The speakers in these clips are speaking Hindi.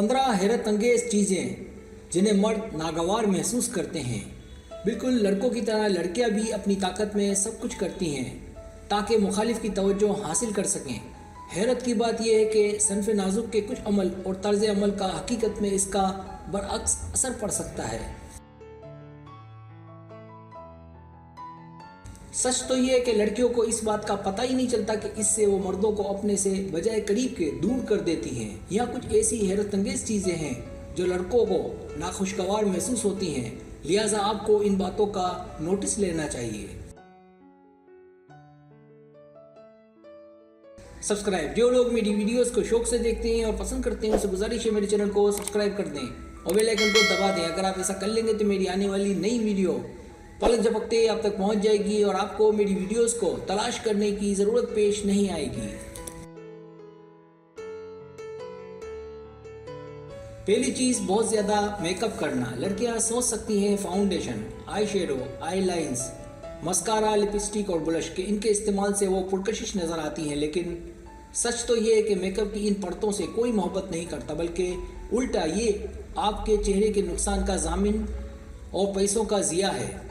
15 हैरत अंगेज चीज़ें जिन्हें मर्द नागवार महसूस करते हैं। बिल्कुल लड़कों की तरह लड़कियां भी अपनी ताकत में सब कुछ करती हैं ताकि मुखालिफ की तवज्जो हासिल कर सकें। हैरत की बात यह है कि सनफ नाजुक के कुछ अमल और तर्ज अमल का हकीकत में इसका बरअक्स असर पड़ सकता है। सच तो ये है कि लड़कियों को इस बात का पता ही नहीं चलता कि इससे वो मर्दों को अपने से बजाय करीब के दूर कर देती हैं। यहाँ कुछ ऐसी हैरत अंगेज चीज़ें हैं जो लड़कों को नाखुशगवार महसूस होती हैं, लिहाजा आपको इन बातों का नोटिस लेना चाहिए। सब्सक्राइब, जो लोग मेरी वीडियोस को शौक से देखते हैं और पसंद करते हैं उनसे गुजारिश है मेरे चैनल को सब्सक्राइब कर दें और बेल आइकन को दबा दें। अगर आप ऐसा कर लेंगे तो मेरी आने वाली नई वीडियो पलक झपकते आप तक पहुंच जाएगी और आपको मेरी वीडियोस को तलाश करने की ज़रूरत पेश नहीं आएगी। पहली चीज़, बहुत ज़्यादा मेकअप करना। लड़कियां सोच सकती हैं फाउंडेशन, आई शेडो, आई लाइन्स, मस्कारा, लिपस्टिक और ब्लश के इनके इस्तेमाल से वो पुरकशिश नज़र आती हैं, लेकिन सच तो ये है कि मेकअप की इन परतों से कोई मोहब्बत नहीं करता, बल्कि उल्टा ये आपके चेहरे के नुकसान का जामिन और पैसों का ज़िया है।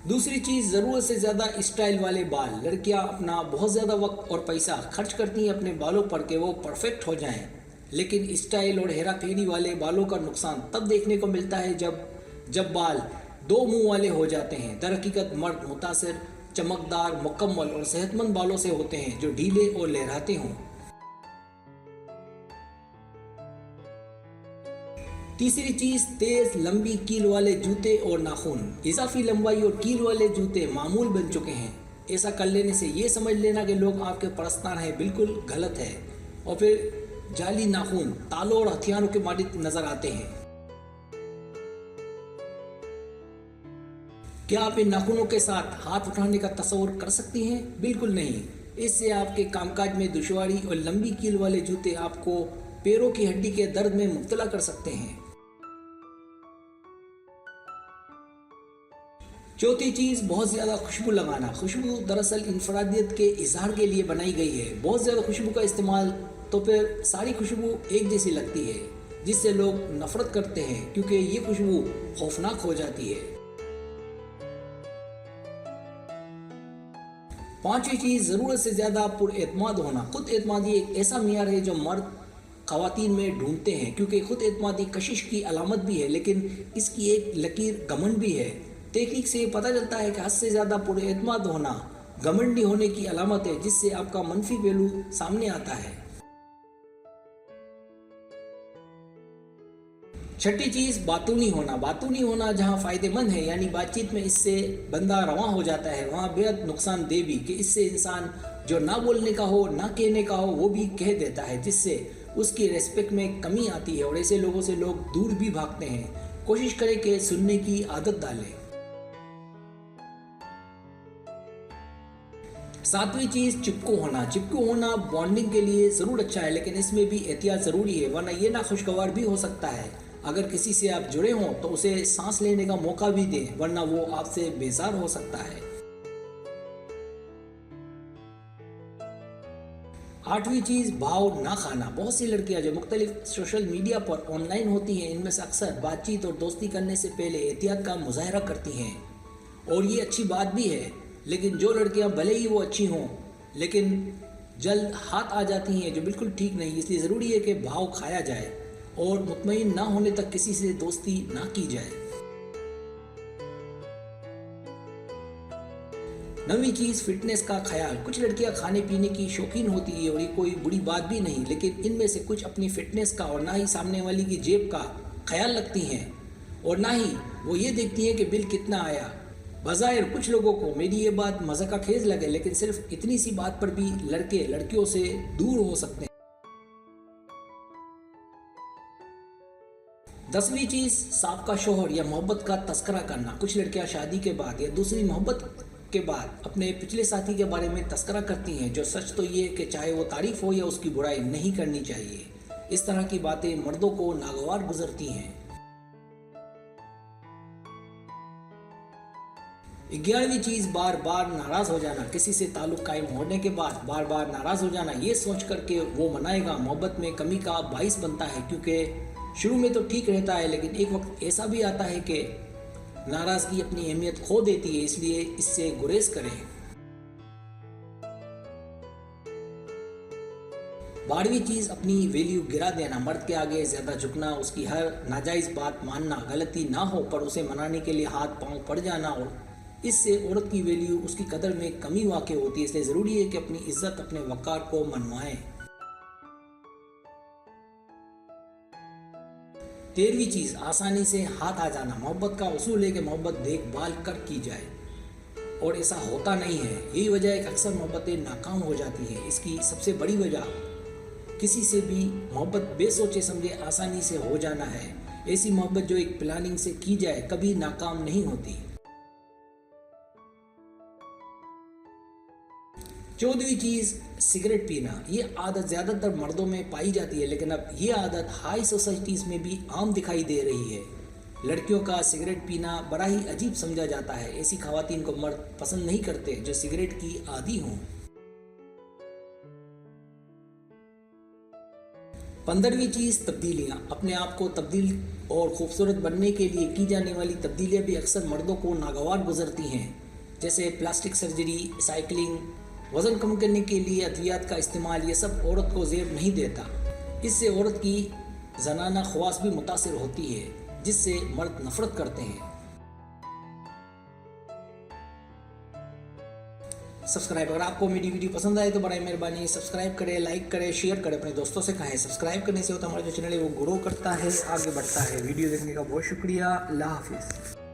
दूसरी चीज़, ज़रूरत से ज़्यादा स्टाइल वाले बाल। लड़कियां अपना बहुत ज़्यादा वक्त और पैसा खर्च करती हैं अपने बालों पर कि वो परफेक्ट हो जाएं, लेकिन स्टाइल और हेरा फेरी वाले बालों का नुकसान तब देखने को मिलता है जब बाल दो मुंह वाले हो जाते हैं। दरहकीकत मर्द मुतासिर, चमकदार, मुकम्मल और सेहतमंद बालों से होते हैं जो ढीले और लहराते हों। तीसरी चीज़, तेज लंबी कील वाले जूते और नाखून। इजाफी लंबाई और कील वाले जूते मामूल बन चुके हैं। ऐसा कर लेने से ये समझ लेना कि लोग आपके परस्तार हैं बिल्कुल गलत है। और फिर जाली नाखून तालों और हथियारों के मालिक नजर आते हैं। क्या आप इन नाखूनों के साथ हाथ उठाने का तस्वर कर सकती हैं? बिल्कुल नहीं। इससे आपके कामकाज में दुश्वारी और लंबी कील वाले जूते आपको पैरों की हड्डी के दर्द में मुब्तला कर सकते हैं। चौथी चीज़, बहुत ज़्यादा खुशबू लगाना। खुशबू दरअसल इंफरादियत के इजहार के लिए बनाई गई है। बहुत ज़्यादा खुशबू का इस्तेमाल तो फिर सारी खुशबू एक जैसी लगती है, जिससे लोग नफरत करते हैं क्योंकि ये खुशबू खौफनाक हो जाती है। पांचवी चीज़, ज़रूरत से ज़्यादा पुरएतमाद होना। खुद एतमादी एक ऐसा मियार है जो मर्द ख़वातीन में ढूंढते हैं, क्योंकि खुद एतमादी कशिश की अलामत भी है, लेकिन इसकी एक लकीर घमंड भी है। तहकीक से पता चलता है कि हद से ज़्यादा पुरएतमाद होना घमंडी होने की अलामत है, जिससे आपका मनफी पहलू सामने आता है। छठी चीज़, बातूनी होना। बातूनी होना जहाँ फ़ायदेमंद है, यानी बातचीत में इससे बंदा रवां हो जाता है, वहाँ बेहद नुकसानदेह भी कि इससे इंसान जो ना बोलने का हो, ना कहने का हो, वो भी कह देता है, जिससे उसकी रेस्पेक्ट में कमी आती है और ऐसे लोगों से लोग दूर भी भागते हैं। कोशिश करें कि सुनने की आदत डालें। सातवीं चीज़, चिपकू होना। चिपकू होना बॉन्डिंग के लिए ज़रूर अच्छा है, लेकिन इसमें भी एहतियात ज़रूरी है, वरना ये नाखुशगवार भी हो सकता है। अगर किसी से आप जुड़े हों तो उसे सांस लेने का मौका भी दें, वरना वो आपसे बेजार हो सकता है। आठवीं चीज़, भाव ना खाना। बहुत सी लड़कियां जो मुख्तलिफ सोशल मीडिया पर ऑनलाइन होती हैं, इनमें से अक्सर बातचीत और दोस्ती करने से पहले एहतियात का मुजाहरा करती हैं, और ये अच्छी बात भी है। लेकिन जो लड़कियां भले ही वो अच्छी हों, लेकिन जल्द हाथ आ जाती हैं, जो बिल्कुल ठीक नहीं। इसलिए ज़रूरी है कि भाव खाया जाए और मुतमईन ना होने तक किसी से दोस्ती ना की जाए। नवीं चीज़, फिटनेस का ख्याल। कुछ लड़कियां खाने पीने की शौकीन होती है और ये कोई बुरी बात भी नहीं, लेकिन इनमें से कुछ अपनी फिटनेस का और ना ही सामने वाली की जेब का ख्याल रखती हैं, और ना ही वो ये देखती हैं कि बिल कितना आया। बज़ाहिर कुछ लोगों को मेरी ये बात मज़ा का खेज लगे, लेकिन सिर्फ इतनी सी बात पर भी लड़के लड़कियों से दूर हो सकते हैं। 10वीं चीज़, साबका शोहर या मोहब्बत का तस्करा करना। कुछ लड़कियां शादी के बाद या दूसरी मोहब्बत के बाद अपने पिछले साथी के बारे में तस्करा करती हैं, जो सच तो ये है कि चाहे वो तारीफ हो या उसकी बुराई नहीं करनी चाहिए। इस तरह की बातें मर्दों को नागवार गुजरती हैं। 11वीं चीज़ बार बार नाराज़ हो जाना। किसी से ताल्लुक़ कायम होने के बाद बार बार नाराज़ हो जाना, ये सोच कर के वो मनाएगा, मोहब्बत में कमी का बाइस बनता है। क्योंकि शुरू में तो ठीक रहता है, लेकिन एक वक्त ऐसा भी आता है कि नाराज़गी अपनी अहमियत खो देती है, इसलिए इससे गुरेज करें। 12वीं चीज़ अपनी वैल्यू गिरा देना। मर्द के आगे ज़्यादा झुकना, उसकी हर नाजायज़ बात मानना, गलती ना हो पर उसे मनाने के लिए हाथ पांव पड़ जाना, और इससे औरत की वैल्यू, उसकी कदर में कमी वाक़ होती है। इसलिए ज़रूरी है कि अपनी इज्जत, अपने वक़ार को मनवाएं। 13वीं चीज़ आसानी से हाथ आ जाना। मोहब्बत का उसूल है कि मोहब्बत देखभाल कर की जाए, और ऐसा होता नहीं है। यही वजह है कि अक्सर मोहब्बतें नाकाम हो जाती हैं। इसकी सबसे बड़ी वजह किसी से भी मोहब्बत बेसोचे समझे आसानी से हो जाना है। ऐसी मोहब्बत जो एक प्लानिंग से की जाए कभी नाकाम नहीं होती। 14वीं चीज़ सिगरेट पीना। ये आदत ज़्यादातर मर्दों में पाई जाती है, लेकिन अब ये आदत हाई सोसाइटीज़ में भी आम दिखाई दे रही है। लड़कियों का सिगरेट पीना बड़ा ही अजीब समझा जाता है। ऐसी खवातीन को मर्द पसंद नहीं करते जो सिगरेट की आदी हों। 15वीं चीज़ तब्दीलियाँ। अपने आप को तब्दील और ख़ूबसूरत बनने के लिए की जाने वाली तब्दीलियाँ भी अक्सर मर्दों को नागवार गुजरती हैं, जैसे प्लास्टिक सर्जरी, साइकिलिंग, वज़न कम करने के लिए अद्वियात का इस्तेमाल। ये सब औरत को ज़ेब नहीं देता। इससे औरत की ज़नाना ख्वास भी मुतासिर होती है, जिससे मर्द नफ़रत करते हैं। सब्सक्राइब, अगर आपको मेरी वीडियो पसंद आए तो बड़ी मेहरबानी सब्सक्राइब करें, लाइक करें, शेयर करें, अपने दोस्तों से कहें। सब्सक्राइब करने से होता हमारा जो चैनल है वो ग्रो करता है, आगे बढ़ता है। वीडियो देखने का बहुत शुक्रिया। अल्लाह हाफिज़।